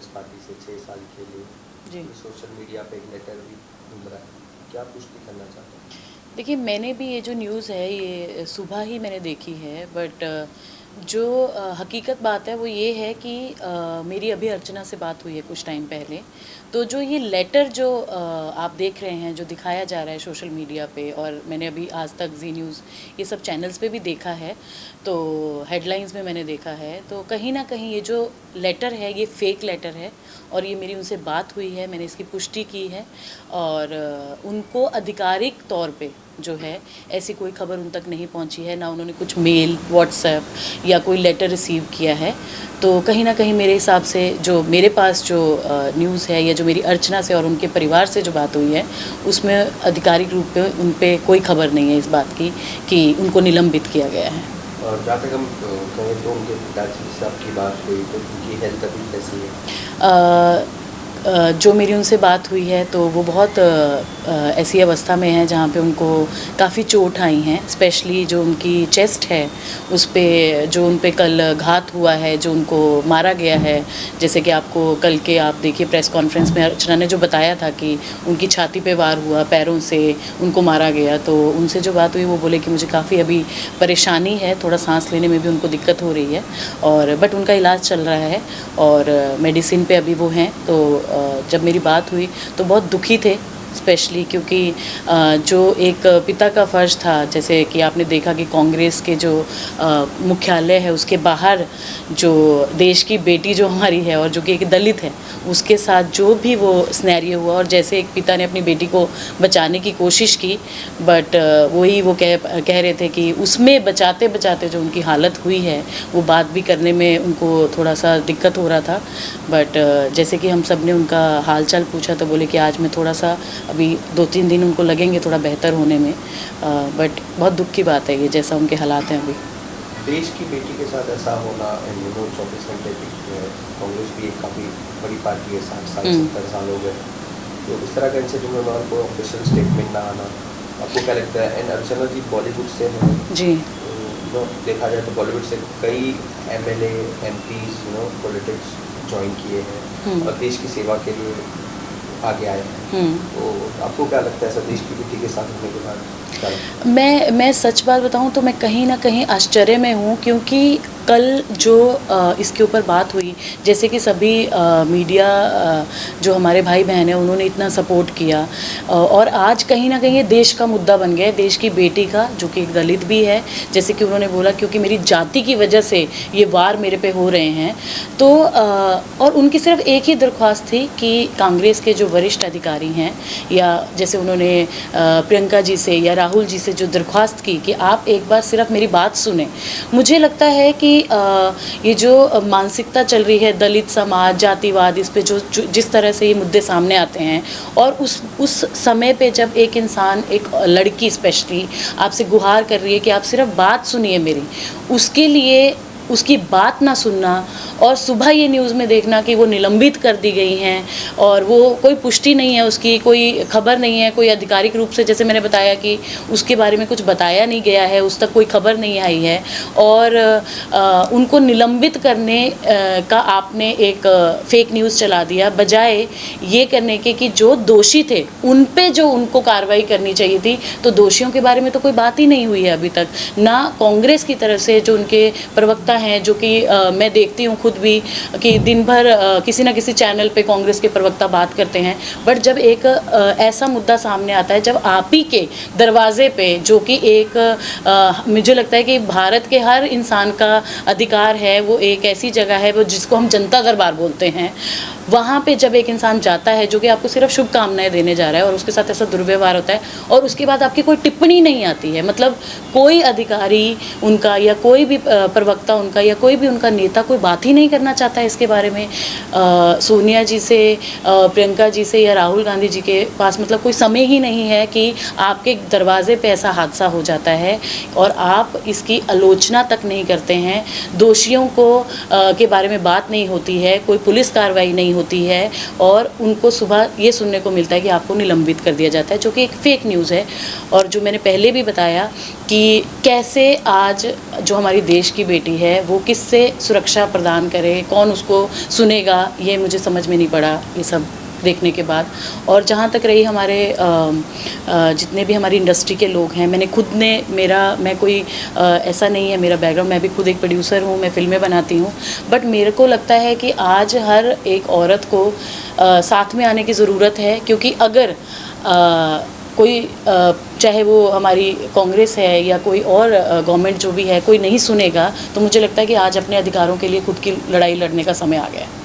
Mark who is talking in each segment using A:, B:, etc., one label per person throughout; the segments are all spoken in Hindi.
A: कांग्रेस पार्टी से 6 साल खेले,
B: जी।
A: तो सोशल मीडिया पे एक लेटर भी घूम रहा है, क्या पुष्टि करना चाहते हैं?
B: देखिए, मैंने भी ये जो न्यूज़ है ये सुबह ही मैंने देखी है, बट जो हकीकत बात है वो ये है कि मेरी अभी अर्चना से बात हुई है कुछ टाइम पहले। तो जो ये लेटर जो आप देख रहे हैं, जो दिखाया जा रहा है सोशल मीडिया पे, और मैंने अभी आज तक जी न्यूज़ ये सब चैनल्स पे भी देखा है, तो हेडलाइंस में मैंने देखा है, तो कहीं ना कहीं ये जो लेटर है ये फेक लेटर है। और ये मेरी उनसे बात हुई है, मैंने इसकी पुष्टि की है, और उनको आधिकारिक तौर पे जो है ऐसी कोई खबर उन तक नहीं पहुंची है, ना उन्होंने कुछ मेल, व्हाट्सएप या कोई लेटर रिसीव किया है। तो कहीं ना कहीं मेरे हिसाब से जो मेरे पास जो न्यूज़ है, या जो मेरी अर्चना से और उनके परिवार से जो बात हुई है, उसमें आधिकारिक रूप पे उन पे कोई खबर नहीं है इस बात की कि उनको निलंबित किया गया है।
A: और जहाँ तक हम कहें तो उनके पिताजी से आपकी बात हुई, तो उनकी हेल्थ अभी कैसी है?
B: जो मेरी उनसे बात हुई है तो वो बहुत ऐसी अवस्था में है जहाँ पे उनको काफ़ी चोट आई हैं, स्पेशली जो उनकी चेस्ट है उस पे, जो उन पे कल घात हुआ है, जो उनको मारा गया है। जैसे कि आपको कल के आप देखिए प्रेस कॉन्फ्रेंस में अर्चना ने जो बताया था कि उनकी छाती पे वार हुआ, पैरों से उनको मारा गया। तो उनसे जो बात हुई वो बोले कि मुझे काफ़ी अभी परेशानी है, थोड़ा सांस लेने में भी उनको दिक्कत हो रही है, और बट उनका इलाज चल रहा है और मेडिसिन पे अभी वो हैं। तो जब मेरी बात हुई तो बहुत दुखी थे, स्पेशली क्योंकि जो एक पिता का फ़र्ज़ था, जैसे कि आपने देखा कि कांग्रेस के जो मुख्यालय है उसके बाहर जो देश की बेटी जो हमारी है और जो कि एक दलित है, उसके साथ जो भी वो सिनेरियो हुआ, और जैसे एक पिता ने अपनी बेटी को बचाने की कोशिश की, बट वही वो कह रहे थे कि उसमें बचाते बचाते जो उनकी हालत हुई है, वो बात भी करने में उनको थोड़ा सा दिक्कत हो रहा था। बट जैसे कि हम सब ने उनका हाल चाल पूछा तो बोले कि आज मैं थोड़ा सा, अभी 2-3 दिन उनको लगेंगे थोड़ा बेहतर होने में, बट बहुत दुख की बात है ये, जैसा उनके हालात हैं अभी।
A: देश की बेटी के साथ ऐसा होना, एंड 24 घंटे कांग्रेस भी एक काफ़ी बड़ी पार्टी है, 60 साल 70 साल हो गए, तो इस तरह का इनसे जुम्मेवार को ऑफिशियल स्टेटमेंट ना आना, आपको क्या लगता है? एंड अर्चना जी बॉलीवुड से हैं,
B: जी।
A: तो देखा जाए तो बॉलीवुड से कई एमएलए, एमपीज पॉलिटिक्स ज्वाइन किए हैं और देश की सेवा के लिए आगे आए हैं, तो आपको क्या लगता है ऐसा देश की बेटी के साथ होने के बाद क्या लगता है?
B: मैं सच बात बताऊं तो मैं कहीं ना कहीं आश्चर्य में हूं, क्योंकि कल जो इसके ऊपर बात हुई, जैसे कि सभी मीडिया जो हमारे भाई बहन हैं उन्होंने इतना सपोर्ट किया, और आज कहीं ना कहीं ये देश का मुद्दा बन गया है, देश की बेटी का, जो कि एक दलित भी है, जैसे कि उन्होंने बोला क्योंकि मेरी जाति की वजह से ये वार मेरे पे हो रहे हैं। तो और उनकी सिर्फ एक ही दरख्वास्त थी कि कांग्रेस के जो वरिष्ठ अधिकारी हैं, या जैसे उन्होंने प्रियंका जी से या राहुल जी से जो दरख्वास्त की कि आप एक बार सिर्फ मेरी बात सुने। मुझे लगता है कि ये जो मानसिकता चल रही है, दलित समाज, जातिवाद, इस पे जो जिस तरह से ये मुद्दे सामने आते हैं, और उस समय पे जब एक इंसान, एक लड़की स्पेशली आपसे गुहार कर रही है कि आप सिर्फ बात सुनिए मेरी, उसके लिए उसकी बात ना सुनना, और सुबह ये न्यूज़ में देखना कि वो निलंबित कर दी गई हैं, और वो कोई पुष्टि नहीं है उसकी, कोई खबर नहीं है, कोई आधिकारिक रूप से, जैसे मैंने बताया कि उसके बारे में कुछ बताया नहीं गया है, उस तक कोई खबर नहीं आई है, और उनको निलंबित करने का आपने एक फेक न्यूज़ चला दिया, बजाय ये करने के कि जो दोषी थे उन पे जो उनको कार्रवाई करनी चाहिए थी। तो दोषियों के बारे में तो कोई बात ही नहीं हुई है अभी तक, ना कांग्रेस की तरफ से जो उनके प्रवक्ता हैं, जो कि मैं देखती हूँ खुद भी कि दिन भर किसी ना किसी चैनल पे कांग्रेस के प्रवक्ता बात करते हैं, बट जब एक ऐसा मुद्दा सामने आता है, जब आप ही के दरवाजे पे, जो कि एक मुझे लगता है कि भारत के हर इंसान का अधिकार है, वो एक ऐसी जगह है वो जिसको हम जनता दरबार बोलते हैं, वहाँ पे जब एक इंसान जाता है जो कि आपको सिर्फ शुभकामनाएं देने जा रहा है, और उसके साथ ऐसा दुर्व्यवहार होता है, और उसके बाद आपकी कोई टिप्पणी नहीं आती है, मतलब कोई अधिकारी उनका या कोई भी प्रवक्ता उनका या कोई भी उनका नेता कोई बात ही नहीं करना चाहता है इसके बारे में। सोनिया जी से, प्रियंका जी से या राहुल गांधी जी के पास मतलब कोई समय ही नहीं है कि आपके दरवाजे पे ऐसा हादसा हो जाता है और आप इसकी आलोचना तक नहीं करते हैं, दोषियों को के बारे में बात नहीं होती है, कोई पुलिस कार्रवाई नहीं होती है और उनको सुबह ये सुनने को मिलता है कि आपको निलंबित कर दिया जाता है, जो कि एक फेक न्यूज़ है। और जो मैंने पहले भी बताया कि कैसे आज जो हमारी देश की बेटी है वो किससे सुरक्षा प्रदान करे, कौन उसको सुनेगा, ये मुझे समझ में नहीं पड़ा ये सब देखने के बाद। और जहाँ तक रही हमारे जितने भी हमारी इंडस्ट्री के लोग हैं, मैं कोई ऐसा नहीं है मेरा बैकग्राउंड, मैं भी खुद एक प्रोड्यूसर हूँ, मैं फ़िल्में बनाती हूँ, बट मेरे को लगता है कि आज हर एक औरत को साथ में आने की ज़रूरत है। क्योंकि अगर कोई चाहे वो हमारी कांग्रेस है या कोई और गवर्नमेंट जो भी है, कोई नहीं सुनेगा, तो मुझे लगता है कि आज अपने अधिकारों के लिए खुद की लड़ाई लड़ने का समय आ गया है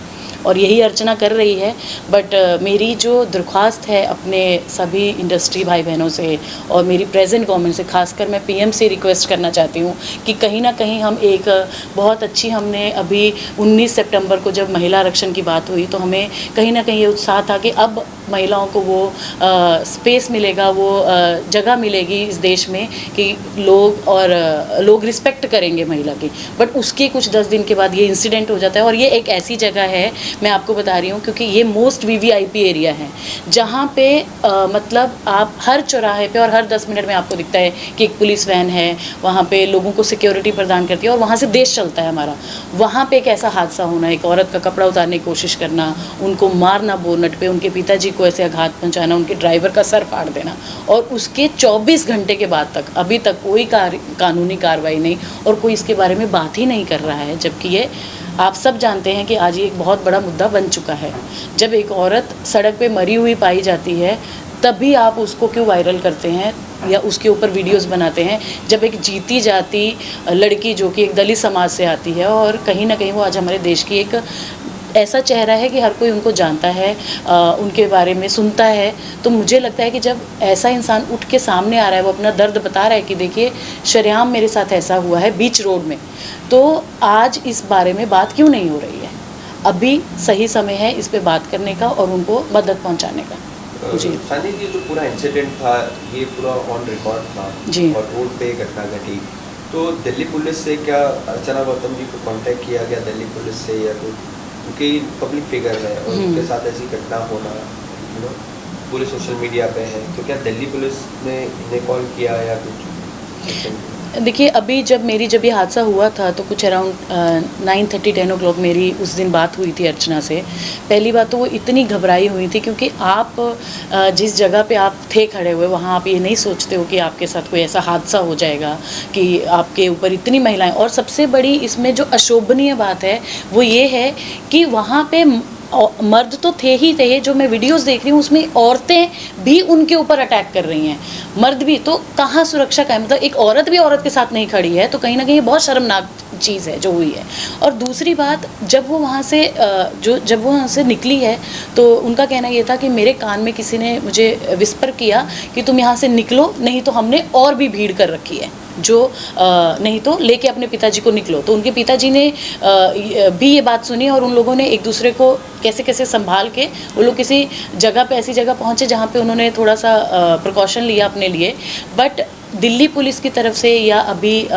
B: और यही अर्चना कर रही है। बट मेरी जो दरख्वास्त है अपने सभी इंडस्ट्री भाई बहनों से और मेरी प्रेजेंट गवर्नमेंट से, खासकर मैं पीएम से रिक्वेस्ट करना चाहती हूँ कि कहीं ना कहीं हम एक बहुत अच्छी, हमने अभी 19 सितंबर को जब महिला आरक्षण की बात हुई तो हमें कहीं ना कहीं ये उत्साह था कि अब महिलाओं को वो स्पेस मिलेगा, वो जगह मिलेगी इस देश में कि लोग रिस्पेक्ट करेंगे महिला की। बट उसके कुछ 10 दिन के बाद ये इंसिडेंट हो जाता है। और ये एक ऐसी जगह है, मैं आपको बता रही हूँ, क्योंकि ये मोस्ट वीवीआईपी एरिया है जहाँ पे मतलब आप हर चौराहे पे और हर 10 मिनट में आपको दिखता है कि एक पुलिस वैन है, वहाँ पे लोगों को सिक्योरिटी प्रदान करती है और वहाँ से देश चलता है हमारा। वहाँ पे एक ऐसा हादसा होना, एक औरत का कपड़ा उतारने की कोशिश करना, उनको मारना बोनट पे, उनके पिताजी को ऐसे आघात पहुँचाना, उनके ड्राइवर का सर फाड़ देना, और उसके 24 घंटे के बाद तक अभी तक कोई कानूनी कार्रवाई नहीं और कोई इसके बारे में बात ही नहीं कर रहा है। जबकि ये आप सब जानते हैं कि आज ये एक बहुत बड़ा मुद्दा बन चुका है। जब एक औरत सड़क पे मरी हुई पाई जाती है तभी आप उसको क्यों वायरल करते हैं या उसके ऊपर वीडियोस बनाते हैं, जब एक जीती जाती लड़की जो कि एक दलित समाज से आती है और कहीं ना कहीं वो आज हमारे देश की एक ऐसा चेहरा है कि हर कोई उनको जानता है, उनके बारे में सुनता है। तो मुझे लगता है कि जब ऐसा इंसान उठ के सामने आ रहा है, वो अपना दर्द बता रहा है कि देखिए शरेआम मेरे साथ ऐसा हुआ है बीच रोड में, तो आज इस बारे में बात क्यों नहीं हो रही है? अभी सही समय है इस पे बात करने का और उनको मदद पहुंचाने का। जी
A: सानी जी, जो पूरा इंसिडेंट था ये पूरा ऑन रिकॉर्ड था
B: जी।
A: और रोड पे घटना घटी, तो दिल्ली पुलिस से क्या अर्चना गौतम जी को कांटेक्ट किया गया दिल्ली पुलिस से, या कोई, क्योंकि पब्लिक फिगर है और उनके साथ ऐसी घटना होना, पूरे सोशल मीडिया पे है, तो क्या दिल्ली पुलिस ने इन्हें कॉल किया या कुछ?
B: देखिए अभी जब ये हादसा हुआ था तो कुछ अराउंड 9:30-10 o'clock मेरी उस दिन बात हुई थी अर्चना से। पहली बात तो वो इतनी घबराई हुई थी क्योंकि आप जिस जगह पे आप थे खड़े हुए वहाँ आप ये नहीं सोचते हो कि आपके साथ कोई ऐसा हादसा हो जाएगा कि आपके ऊपर इतनी महिलाएं। और सबसे बड़ी इसमें जो अशोभनीय बात है वो ये है कि वहाँ पे मर्द तो थे ही थे, जो मैं वीडियोस देख रही हूँ उसमें औरतें भी उनके ऊपर अटैक कर रही हैं, मर्द भी। तो कहाँ सुरक्षा का है? मतलब एक औरत भी औरत के साथ नहीं खड़ी है, तो कहीं ना कहीं बहुत शर्मनाक चीज़ है जो हुई है। और दूसरी बात, जब वो वहाँ से निकली है तो उनका कहना ये था कि मेरे कान में किसी ने मुझे विस्पर किया कि तुम यहाँ से निकलो, नहीं तो हमने और भी भीड़ कर रखी है, जो नहीं तो लेके अपने पिताजी को निकलो। तो उनके पिताजी ने भी ये बात सुनी और उन लोगों ने एक दूसरे को कैसे कैसे संभाल के वो लोग किसी जगह पे, ऐसी जगह पहुँचे जहाँ पे उन्होंने थोड़ा सा प्रिकॉशन लिया अपने लिए। बट दिल्ली पुलिस की तरफ से या अभी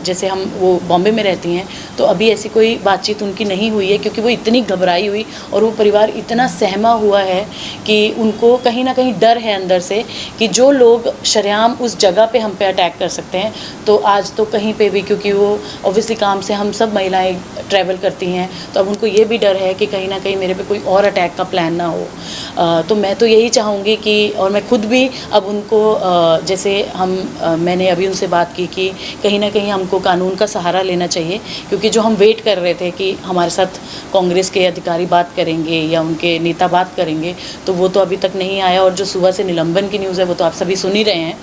B: जैसे वो बॉम्बे में रहती हैं तो अभी ऐसी कोई बातचीत उनकी नहीं हुई है, क्योंकि वो इतनी घबराई हुई और वो परिवार इतना सहमा हुआ है कि उनको कहीं ना कहीं डर है अंदर से कि जो लोग शरेआम उस जगह पे हम पे अटैक कर सकते हैं तो आज तो कहीं पे भी, क्योंकि वो ऑब्वियसली काम से हम सब महिलाएं ट्रैवल करती हैं, तो अब उनको ये भी डर है कि कहीं ना कहीं मेरे पे कोई और अटैक का प्लान ना हो। तो मैं तो यही चाहूँगी कि, और मैं खुद भी अब उनको जैसे मैंने अभी उनसे बात की कि कहीं ना कहीं हमको कानून का सहारा लेना चाहिए, क्योंकि जो हम वेट कर रहे थे कि हमारे साथ कांग्रेस के अधिकारी बात करेंगे या उनके नेता बात करेंगे, तो वो तो अभी तक नहीं आया। और जो सुबह से निलंबन की न्यूज़ है वो तो आप सभी सुन ही रहे हैं।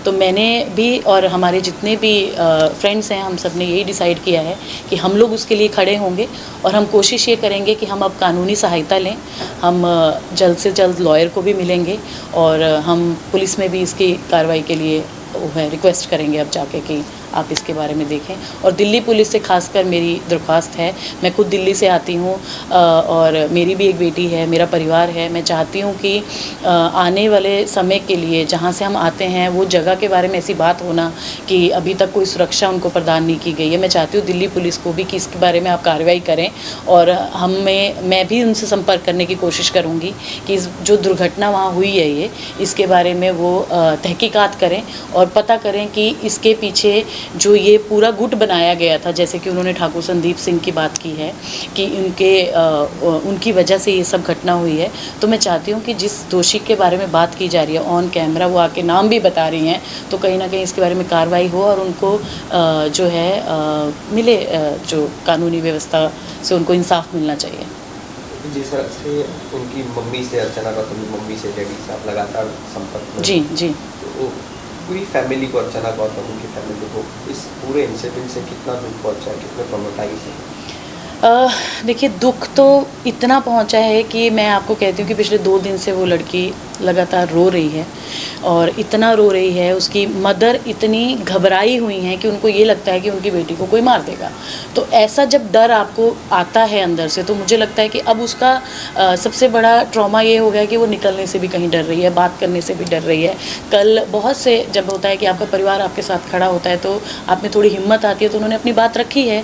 B: तो मैंने भी और हमारे जितने भी फ्रेंड्स हैं, हम सब ने यही डिसाइड किया है कि हम लोग उसके लिए खड़े होंगे और हम कोशिश ये करेंगे कि हम अब कानूनी सहायता लें। हम जल्द से जल्द लॉयर को भी मिलेंगे और हम पुलिस में भी इसकी कार्रवाई के लिए वो है रिक्वेस्ट करेंगे अब जाके कि आप इसके बारे में देखें। और दिल्ली पुलिस से खासकर मेरी दरख्वास्त है, मैं खुद दिल्ली से आती हूँ और मेरी भी एक बेटी है, मेरा परिवार है। मैं चाहती हूँ कि आने वाले समय के लिए जहाँ से हम आते हैं वो जगह के बारे में ऐसी बात होना कि अभी तक कोई सुरक्षा उनको प्रदान नहीं की गई है। मैं चाहती हूँ दिल्ली पुलिस को भी कि इसके बारे में आप कार्रवाई करें और मैं भी उनसे संपर्क करने की कोशिश करूँगी कि जो दुर्घटना वहाँ हुई है इसके बारे में वो तहकीकात करें और पता करें कि इसके पीछे जो ये पूरा गुट बनाया गया था, जैसे कि उन्होंने ठाकुर संदीप सिंह की बात की है कि उनकी वजह से ये सब घटना हुई है। तो मैं चाहती हूँ कि जिस दोषी के बारे में बात की जा रही है ऑन कैमरा, वो आके नाम भी बता रही हैं, तो कहीं ना कहीं इसके बारे में कार्रवाई हो और उनको जो है मिले, जो कानूनी व्यवस्था से उनको इंसाफ मिलना चाहिए।
A: जिस तरह से उनकी मम्मी से, अर्चना गौतम की मम्मी से, डैडी से आप लगातार संपर्क में,
B: जी जी,
A: तो पूरी फैमिली को, अर्चना गौतम की फैमिली को इस पूरे इंसिडेंट से कितना दुख पहुंचा है, कितने ट्रॉमेटाइज है?
B: देखिए, दुख तो इतना पहुंचा है कि मैं आपको कहती हूँ कि पिछले 2 दिन से वो लड़की लगातार रो रही है और इतना रो रही है, उसकी मदर इतनी घबराई हुई हैं कि उनको ये लगता है कि उनकी बेटी को कोई मार देगा। तो ऐसा जब डर आपको आता है अंदर से, तो मुझे लगता है कि अब उसका सबसे बड़ा ट्रॉमा ये हो गया कि वो निकलने से भी कहीं डर रही है, बात करने से भी डर रही है। कल बहुत से जब होता है कि आपका परिवार आपके साथ खड़ा होता है तो आप में थोड़ी हिम्मत आती है, तो उन्होंने अपनी बात रखी है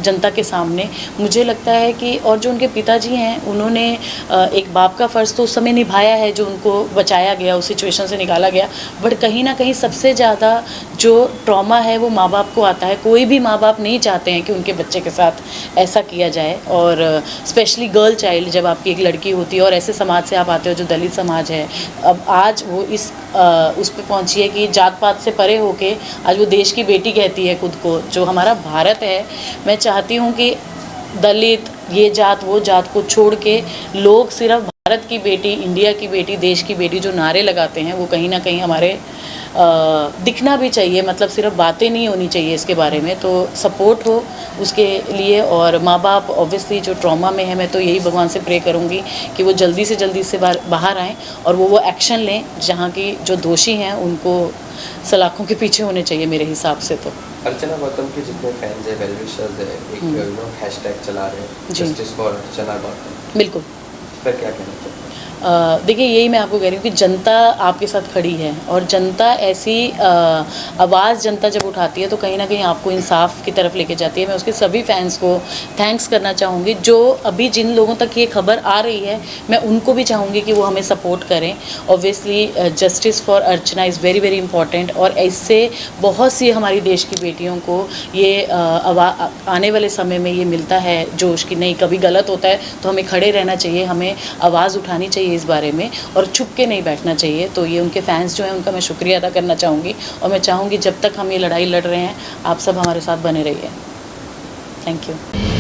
B: जनता के सामने। मुझे लगता है कि और जो उनके पिताजी हैं, उन्होंने एक बाप का फ़र्ज़ तो उस समय निभाया है, जो उनको बचाया गया, उस सिचुएशन से निकाला गया, बट कहीं ना कहीं सबसे ज़्यादा जो ट्रॉमा है वो माँ बाप को आता है। कोई भी माँ बाप नहीं चाहते हैं कि उनके बच्चे के साथ ऐसा किया जाए, और स्पेशली गर्ल चाइल्ड जब आपकी एक लड़की होती है और ऐसे समाज से आप आते हो जो दलित समाज है। अब आज वो उस पे पहुँची है कि जात पात से परे होके आज वो देश की बेटी कहती है खुद को, जो हमारा भारत है। मैं चाहती हूँ कि दलित, ये जात वो जात को छोड़ के लोग सिर्फ भारत की बेटी, इंडिया की बेटी, देश की बेटी जो नारे लगाते हैं, वो कहीं ना कहीं हमारे दिखना भी चाहिए। मतलब सिर्फ बातें नहीं होनी चाहिए इसके बारे में, तो सपोर्ट हो उसके लिए। और माँ बाप ऑब्वियसली जो ट्रॉमा में है, मैं तो यही भगवान से प्रे करूँगी कि वो जल्दी से जल्दी से बाहर आएँ और वो एक्शन लें, जहाँ की जो दोषी हैं उनको सलाखों के पीछे होने चाहिए मेरे हिसाब से। तो
A: अर्चना गौतम के जितने फैंस है, वेल विशर्स है, एक हैशटैग चला रहे हैं, जस्टिस फॉर अर्चना गौतम,
B: बिल्कुल।
A: इस पर क्या कहना चाहिए?
B: देखिए, यही मैं आपको कह रही हूँ कि जनता आपके साथ खड़ी है, और जनता ऐसी आवाज़ जनता जब उठाती है तो कहीं ना कहीं आपको इंसाफ की तरफ लेके जाती है। मैं उसके सभी फैंस को थैंक्स करना चाहूँगी। जो अभी जिन लोगों तक ये खबर आ रही है, मैं उनको भी चाहूँगी कि वो हमें सपोर्ट करें। Obviously justice for Archana is very very important, और इससे बहुत सी हमारी देश की बेटियों को ये आने वाले समय में ये मिलता है जोश कि नहीं, कभी गलत होता है तो हमें खड़े रहना चाहिए, हमें आवाज़ उठानी चाहिए इस बारे में और छुप के नहीं बैठना चाहिए। तो ये उनके फैंस जो हैं, उनका मैं शुक्रिया अदा करना चाहूँगी, और मैं चाहूँगी जब तक हम ये लड़ाई लड़ रहे हैं, आप सब हमारे साथ बने रहिए। Thank you.